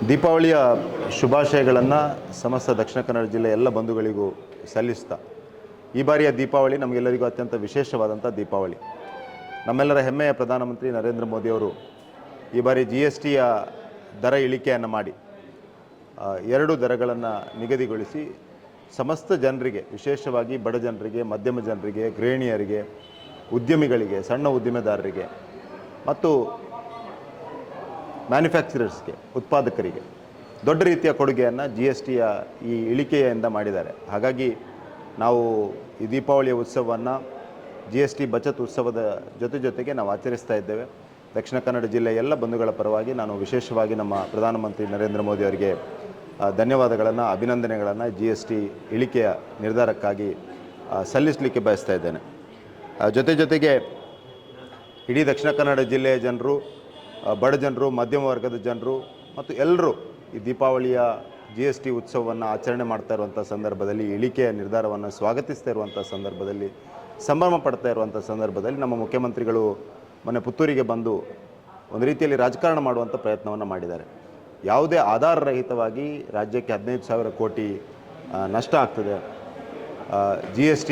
ದೀಪಾವಳಿಯ ಶುಭಾಶಯಗಳನ್ನು ಸಮಸ್ತ ದಕ್ಷಿಣ ಕನ್ನಡ ಜಿಲ್ಲೆ ಎಲ್ಲ ಬಂಧುಗಳಿಗೂ ಸಲ್ಲಿಸ್ತಾ, ಈ ಬಾರಿಯ ದೀಪಾವಳಿ ನಮಗೆಲ್ಲರಿಗೂ ಅತ್ಯಂತ ವಿಶೇಷವಾದಂಥ ದೀಪಾವಳಿ. ನಮ್ಮೆಲ್ಲರ ಹೆಮ್ಮೆಯ ಪ್ರಧಾನಮಂತ್ರಿ ನರೇಂದ್ರ ಮೋದಿಯವರು ಈ ಬಾರಿ GSTಯ ದರ ಇಳಿಕೆಯನ್ನು ಮಾಡಿ 2 ದರಗಳನ್ನು ನಿಗದಿಗೊಳಿಸಿ ಸಮಸ್ತ ಜನರಿಗೆ, ವಿಶೇಷವಾಗಿ ಬಡ ಜನರಿಗೆ, ಮಧ್ಯಮ ಜನರಿಗೆ, ಗೃಹಿಣಿಯರಿಗೆ, ಉದ್ಯಮಿಗಳಿಗೆ, ಸಣ್ಣ ಉದ್ದಿಮೆದಾರರಿಗೆ ಮತ್ತು ಮ್ಯಾನುಫ್ಯಾಕ್ಚರರ್ಸ್ಗೆ, ಉತ್ಪಾದಕರಿಗೆ ದೊಡ್ಡ ರೀತಿಯ ಕೊಡುಗೆಯನ್ನು GSTಯ ಈ ಇಳಿಕೆಯಿಂದ ಮಾಡಿದ್ದಾರೆ. ಹಾಗಾಗಿ ನಾವು ಈ ದೀಪಾವಳಿಯ ಉತ್ಸವವನ್ನು GST ಬಚತ್ ಉತ್ಸವದ ಜೊತೆಗೆ ನಾವು ಆಚರಿಸ್ತಾ ಇದ್ದೇವೆ. ದಕ್ಷಿಣ ಕನ್ನಡ ಜಿಲ್ಲೆಯ ಎಲ್ಲ ಬಂಧುಗಳ ಪರವಾಗಿ ನಾನು ವಿಶೇಷವಾಗಿ ನಮ್ಮ ಪ್ರಧಾನಮಂತ್ರಿ ನರೇಂದ್ರ ಮೋದಿ ಅವರಿಗೆ ಧನ್ಯವಾದಗಳನ್ನು, ಅಭಿನಂದನೆಗಳನ್ನು GST ಇಳಿಕೆಯ ನಿರ್ಧಾರಕ್ಕಾಗಿ ಸಲ್ಲಿಸಲಿಕ್ಕೆ ಬಯಸ್ತಾ ಇದ್ದೇನೆ. ಜೊತೆಗೆ ಇಡೀ ದಕ್ಷಿಣ ಕನ್ನಡ ಜಿಲ್ಲೆಯ ಜನರು, ಬಡ ಜನರು, ಮಧ್ಯಮ ವರ್ಗದ ಜನರು ಮತ್ತು ಎಲ್ಲರೂ ಈ ದೀಪಾವಳಿಯ GST ಉತ್ಸವವನ್ನು ಆಚರಣೆ ಮಾಡ್ತಾ ಇರುವಂಥ ಸಂದರ್ಭದಲ್ಲಿ, ಇಳಿಕೆಯ ನಿರ್ಧಾರವನ್ನು ಸ್ವಾಗತಿಸ್ತಾ ಇರುವಂಥ ಸಂದರ್ಭದಲ್ಲಿ, ಸಂಭ್ರಮ ಪಡ್ತಾ ಇರುವಂಥ ಸಂದರ್ಭದಲ್ಲಿ ನಮ್ಮ ಮುಖ್ಯಮಂತ್ರಿಗಳು ಮೊನ್ನೆ ಪುತ್ತೂರಿಗೆ ಬಂದು ಒಂದು ರೀತಿಯಲ್ಲಿ ರಾಜಕಾರಣ ಮಾಡುವಂಥ ಪ್ರಯತ್ನವನ್ನು ಮಾಡಿದ್ದಾರೆ. ಯಾವುದೇ ಆಧಾರರಹಿತವಾಗಿ ರಾಜ್ಯಕ್ಕೆ 15,000 ಕೋಟಿ ನಷ್ಟ ಆಗ್ತದೆ, GST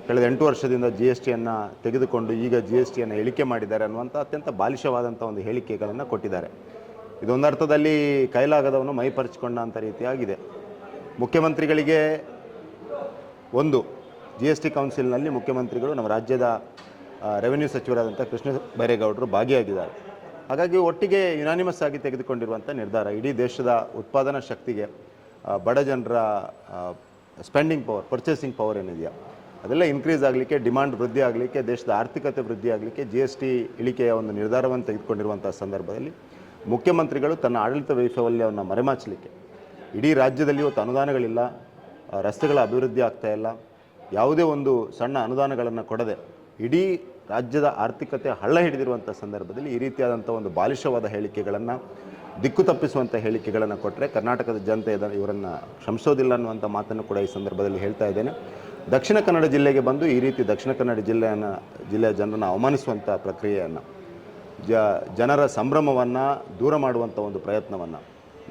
ಕಳೆದ 8 ವರ್ಷದಿಂದ GSTಯನ್ನು ತೆಗೆದುಕೊಂಡು ಈಗ GSTಯನ್ನು ಇಳಿಕೆ ಮಾಡಿದ್ದಾರೆ ಅನ್ನುವಂಥ ಅತ್ಯಂತ ಬಾಲಿಶವಾದಂಥ ಒಂದು ಹೇಳಿಕೆಗಳನ್ನು ಕೊಟ್ಟಿದ್ದಾರೆ. ಇದೊಂದು ಅರ್ಥದಲ್ಲಿ ಕೈಲಾಗದವನು ಮೈಪರಿಚಿಕೊಂಡ ಅಂತ ರೀತಿಯಾಗಿದೆ. ಮುಖ್ಯಮಂತ್ರಿಗಳಿಗೆ ಒಂದು GST ಕೌನ್ಸಿಲ್ನಲ್ಲಿ ಮುಖ್ಯಮಂತ್ರಿಗಳು ನಮ್ಮ ರಾಜ್ಯದ ರೆವೆನ್ಯೂ ಸಚಿವರಾದಂಥ ಕೃಷ್ಣ ಬೈರೇಗೌಡರು ಭಾಗಿಯಾಗಿದ್ದಾರೆ. ಹಾಗಾಗಿ ಒಟ್ಟಿಗೆ ಯುನಾನಿಮಸ್ ಆಗಿ ತೆಗೆದುಕೊಂಡಿರುವಂಥ ನಿರ್ಧಾರ ಇಡೀ ದೇಶದ ಉತ್ಪಾದನಾ ಶಕ್ತಿಗೆ, ಬಡ ಜನರ ಸ್ಪೆಂಡಿಂಗ್ ಪವರ್, ಪರ್ಚೇಸಿಂಗ್ ಪವರ್ ಏನಿದೆಯಾ ಅದೆಲ್ಲ ಇನ್ಕ್ರೀಸ್ ಆಗಲಿಕ್ಕೆ, ಡಿಮಾಂಡ್ ವೃದ್ಧಿ ಆಗಲಿಕ್ಕೆ, ದೇಶದ ಆರ್ಥಿಕತೆ ವೃದ್ಧಿ ಆಗಲಿಕ್ಕೆ GST ಇಳಿಕೆಯ ಒಂದು ನಿರ್ಧಾರವನ್ನು ತೆಗೆದುಕೊಂಡಿರುವಂಥ ಸಂದರ್ಭದಲ್ಲಿ ಮುಖ್ಯಮಂತ್ರಿಗಳು ತನ್ನ ಆಡಳಿತ ವೈಫಲ್ಯವನ್ನು ಮರೆಮಾಚಲಿಕ್ಕೆ, ಇಡೀ ರಾಜ್ಯದಲ್ಲಿ ಇವತ್ತು ಅನುದಾನಗಳಿಲ್ಲ, ರಸ್ತೆಗಳ ಅಭಿವೃದ್ಧಿ ಆಗ್ತಾ ಇಲ್ಲ, ಯಾವುದೇ ಒಂದು ಸಣ್ಣ ಅನುದಾನಗಳನ್ನು ಕೊಡದೆ ಇಡೀ ರಾಜ್ಯದ ಆರ್ಥಿಕತೆ ಹಳ್ಳ ಹಿಡಿದಿರುವಂಥ ಸಂದರ್ಭದಲ್ಲಿ ಈ ರೀತಿಯಾದಂಥ ಒಂದು ಬಾಲಿಶವಾದ ಹೇಳಿಕೆಗಳನ್ನು, ದಿಕ್ಕು ತಪ್ಪಿಸುವಂಥ ಹೇಳಿಕೆಗಳನ್ನು ಕೊಟ್ಟರೆ ಕರ್ನಾಟಕದ ಜನತೆ ಇವರನ್ನು ಕ್ಷಮಿಸೋದಿಲ್ಲ ಅನ್ನುವಂಥ ಮಾತನ್ನು ಕೂಡ ಈ ಸಂದರ್ಭದಲ್ಲಿ ಹೇಳ್ತಾ ಇದ್ದೇನೆ. ದಕ್ಷಿಣ ಕನ್ನಡ ಜಿಲ್ಲೆಗೆ ಬಂದು ಈ ರೀತಿ ದಕ್ಷಿಣ ಕನ್ನಡ ಜಿಲ್ಲೆಯ ಜನರನ್ನು ಅವಮಾನಿಸುವಂಥ ಪ್ರಕ್ರಿಯೆಯನ್ನು, ಜನರ ಸಂಭ್ರಮವನ್ನು ದೂರ ಮಾಡುವಂಥ ಒಂದು ಪ್ರಯತ್ನವನ್ನು,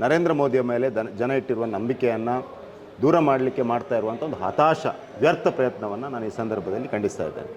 ನರೇಂದ್ರ ಮೋದಿಯ ಮೇಲೆ ಜನ ಇಟ್ಟಿರುವ ನಂಬಿಕೆಯನ್ನು ದೂರ ಮಾಡಲಿಕ್ಕೆ ಮಾಡ್ತಾ ಇರುವಂಥ ಒಂದು ಹತಾಶ, ವ್ಯರ್ಥ ಪ್ರಯತ್ನವನ್ನು ನಾನು ಈ ಸಂದರ್ಭದಲ್ಲಿ ಖಂಡಿಸ್ತಾ ಇದ್ದೇನೆ.